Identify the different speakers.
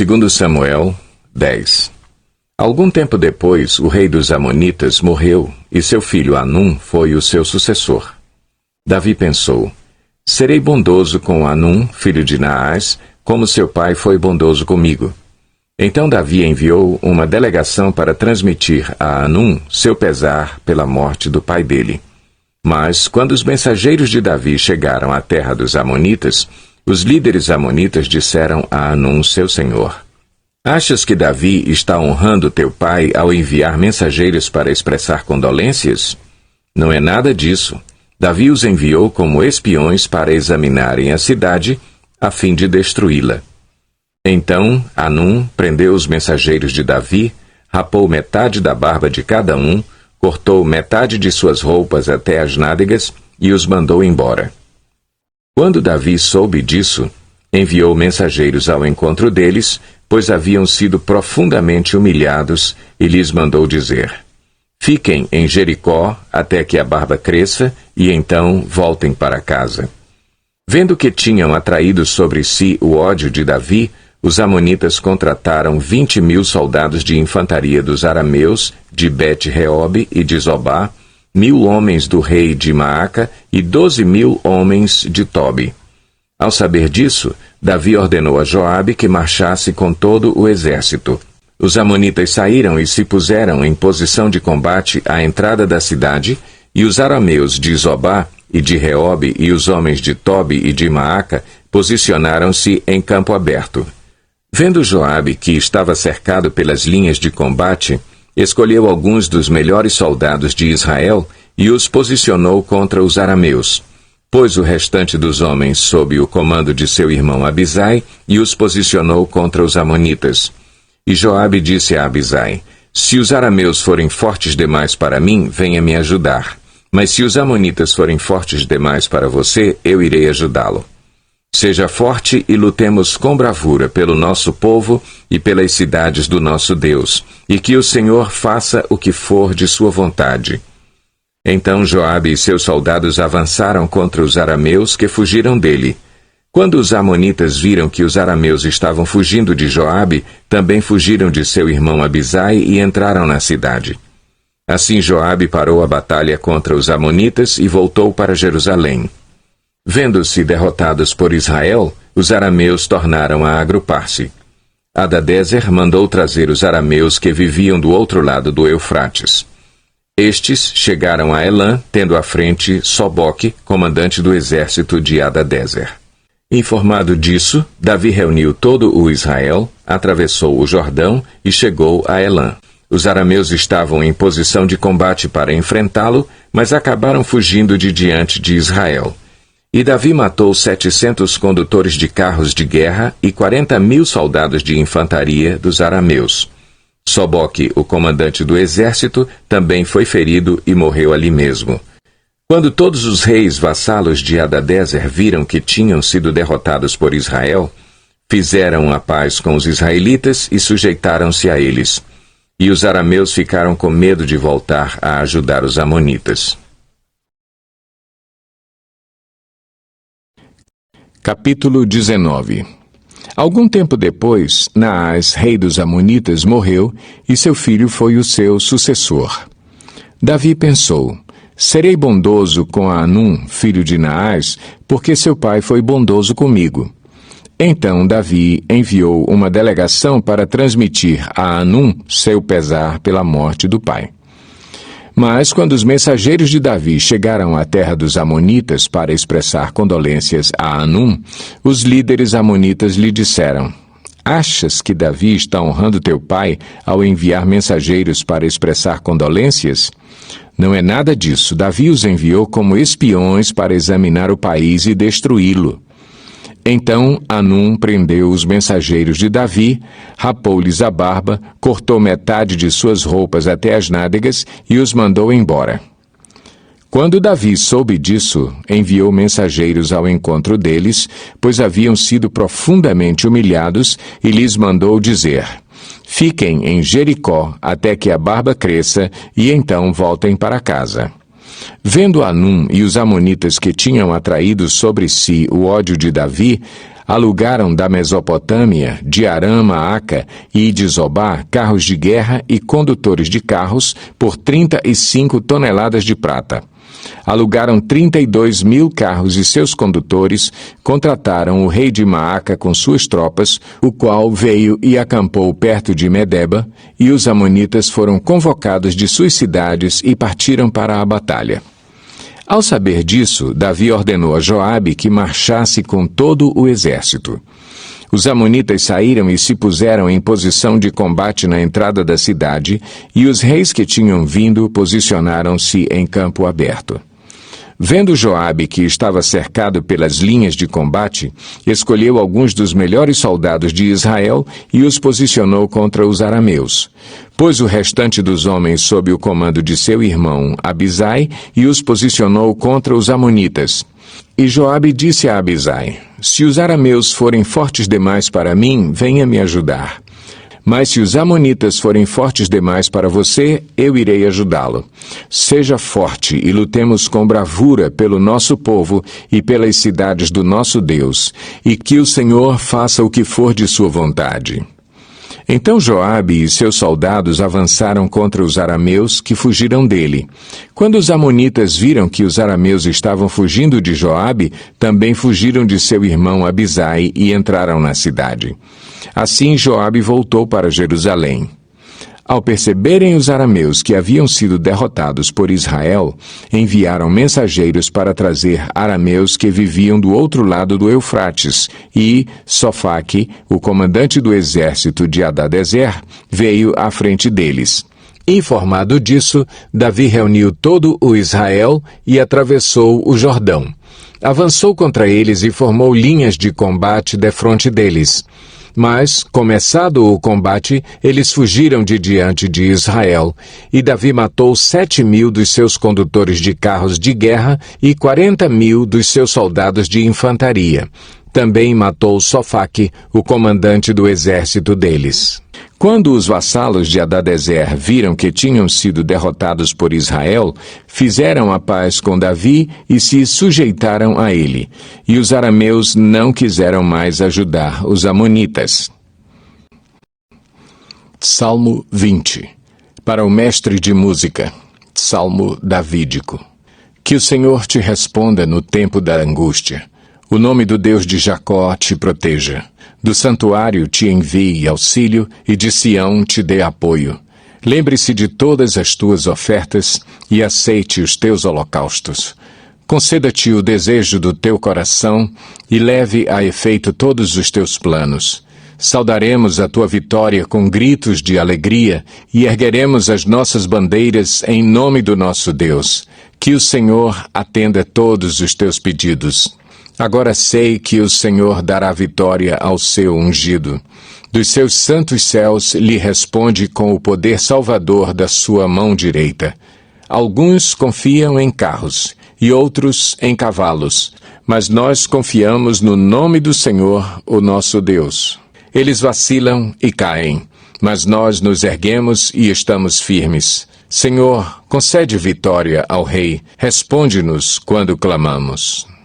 Speaker 1: 2 Samuel 10. Algum tempo depois, o rei dos Amonitas morreu, e seu filho Hanum foi o seu sucessor. Davi pensou: serei bondoso com Hanum, filho de Naás, como seu pai foi bondoso comigo. Então Davi enviou uma delegação para transmitir a Hanum seu pesar pela morte do pai dele. Mas, quando os mensageiros de Davi chegaram à terra dos Amonitas, os líderes amonitas disseram a Hanum, seu senhor: achas que Davi está honrando teu pai ao enviar mensageiros para expressar condolências? Não é nada disso. Davi os enviou como espiões para examinarem a cidade, a fim de destruí-la. Então Hanum prendeu os mensageiros de Davi, rapou metade da barba de cada um, cortou metade de suas roupas até as nádegas e os mandou embora. Quando Davi soube disso, enviou mensageiros ao encontro deles, pois haviam sido profundamente humilhados, e lhes mandou dizer: fiquem em Jericó até que a barba cresça, e então voltem para casa. Vendo que tinham atraído sobre si o ódio de Davi, os amonitas contrataram 20.000 soldados de infantaria dos arameus, de Bet-Reob e de Zobá, 1.000 homens do rei de Maaca e 12.000 homens de Tobi. Ao saber disso, Davi ordenou a Joabe que marchasse com todo o exército. Os amonitas saíram e se puseram em posição de combate à entrada da cidade, e os arameus de Zobá e de Reob e os homens de Tobi e de Maaca posicionaram-se em campo aberto. Vendo Joabe que estava cercado pelas linhas de combate, escolheu alguns dos melhores soldados de Israel e os posicionou contra os arameus. Pôs o restante dos homens sob o comando de seu irmão Abisai e os posicionou contra os amonitas. E Joabe disse a Abisai: se os arameus forem fortes demais para mim, venha me ajudar. Mas se os amonitas forem fortes demais para você, eu irei ajudá-lo. Seja forte e lutemos com bravura pelo nosso povo e pelas cidades do nosso Deus, e que o Senhor faça o que for de sua vontade. Então Joabe e seus soldados avançaram contra os arameus que fugiram dele. Quando os amonitas viram que os arameus estavam fugindo de Joabe, também fugiram de seu irmão Abisai e entraram na cidade. Assim Joabe parou a batalha contra os amonitas e voltou para Jerusalém. Vendo-se derrotados por Israel, os arameus tornaram a agrupar-se. Hadadezer mandou trazer os arameus que viviam do outro lado do Eufrates. Estes chegaram a Elã, tendo à frente Soboque, comandante do exército de Hadadezer. Informado disso, Davi reuniu todo o Israel, atravessou o Jordão e chegou a Elã. Os arameus estavam em posição de combate para enfrentá-lo, mas acabaram fugindo de diante de Israel. E Davi matou 700 condutores de carros de guerra e 40.000 soldados de infantaria dos arameus. Soboque, o comandante do exército, também foi ferido e morreu ali mesmo. Quando todos os reis vassalos de Hadadezer viram que tinham sido derrotados por Israel, fizeram a paz com os israelitas e sujeitaram-se a eles. E os arameus ficaram com medo de voltar a ajudar os amonitas. Capítulo 19. Algum tempo depois, Naás, rei dos Amonitas, morreu, e seu filho foi o seu sucessor. Davi pensou: serei bondoso com Hanum, filho de Naás, porque seu pai foi bondoso comigo. Então Davi enviou uma delegação para transmitir a Hanum seu pesar pela morte do pai. Mas, quando os mensageiros de Davi chegaram à terra dos Amonitas para expressar condolências a Hanum, os líderes amonitas lhe disseram: achas que Davi está honrando teu pai ao enviar mensageiros para expressar condolências? Não é nada disso. Davi os enviou como espiões para examinar o país e destruí-lo. Então Hanum prendeu os mensageiros de Davi, rapou-lhes a barba, cortou metade de suas roupas até as nádegas e os mandou embora. Quando Davi soube disso, enviou mensageiros ao encontro deles, pois haviam sido profundamente humilhados, e lhes mandou dizer: fiquem em Jericó até que a barba cresça, e então voltem para casa. Vendo Hanum e os amonitas que tinham atraído sobre si o ódio de Davi, Alugaram da Mesopotâmia, de Arã, Maaca e de Zobá, carros de guerra e condutores de carros por 35 toneladas de prata. Alugaram 32.000 carros e seus condutores, contrataram o rei de Maaca com suas tropas, o qual veio e acampou perto de Medeba, e os amonitas foram convocados de suas cidades e partiram para a batalha. Ao saber disso, Davi ordenou a Joabe que marchasse com todo o exército. Os amonitas saíram e se puseram em posição de combate na entrada da cidade, e os reis que tinham vindo posicionaram-se em campo aberto. Vendo Joabe que estava cercado pelas linhas de combate, escolheu alguns dos melhores soldados de Israel e os posicionou contra os arameus. Pôs o restante dos homens sob o comando de seu irmão Abisai e os posicionou contra os amonitas. E Joabe disse a Abisai: se os arameus forem fortes demais para mim, venha me ajudar. Mas se os amonitas forem fortes demais para você, eu irei ajudá-lo. Seja forte e lutemos com bravura pelo nosso povo e pelas cidades do nosso Deus, e que o Senhor faça o que for de sua vontade. Então Joabe e seus soldados avançaram contra os arameus, que fugiram dele. Quando os amonitas viram que os arameus estavam fugindo de Joabe, também fugiram de seu irmão Abisai e entraram na cidade. Assim Joabe voltou para Jerusalém. Ao perceberem os arameus que haviam sido derrotados por Israel, enviaram mensageiros para trazer arameus que viviam do outro lado do Eufrates, e Sofaque, o comandante do exército de Hadadezer, veio à frente deles. Informado disso, Davi reuniu todo o Israel e atravessou o Jordão. Avançou contra eles e formou linhas de combate defronte deles. Mas, começado o combate, eles fugiram de diante de Israel, e Davi matou 7.000 dos seus condutores de carros de guerra e 40.000 dos seus soldados de infantaria. Também matou Sofaque, o comandante do exército deles. Quando os vassalos de Hadadezer viram que tinham sido derrotados por Israel, fizeram a paz com Davi e se sujeitaram a ele. E os arameus não quiseram mais ajudar os amonitas. Salmo 20. Para o mestre de música. Salmo davídico. Que o Senhor te responda no tempo da angústia. O nome do Deus de Jacó te proteja. Do santuário te envie auxílio e de Sião te dê apoio. Lembre-se de todas as tuas ofertas e aceite os teus holocaustos. Conceda-te o desejo do teu coração e leve a efeito todos os teus planos. Saudaremos a tua vitória com gritos de alegria e ergueremos as nossas bandeiras em nome do nosso Deus. Que o Senhor atenda todos os teus pedidos. Agora sei que o Senhor dará vitória ao seu ungido. Dos seus santos céus lhe responde com o poder salvador da sua mão direita. Alguns confiam em carros e outros em cavalos, mas nós confiamos no nome do Senhor, o nosso Deus. Eles vacilam e caem, mas nós nos erguemos e estamos firmes. Senhor, concede vitória ao Rei, responde-nos quando clamamos.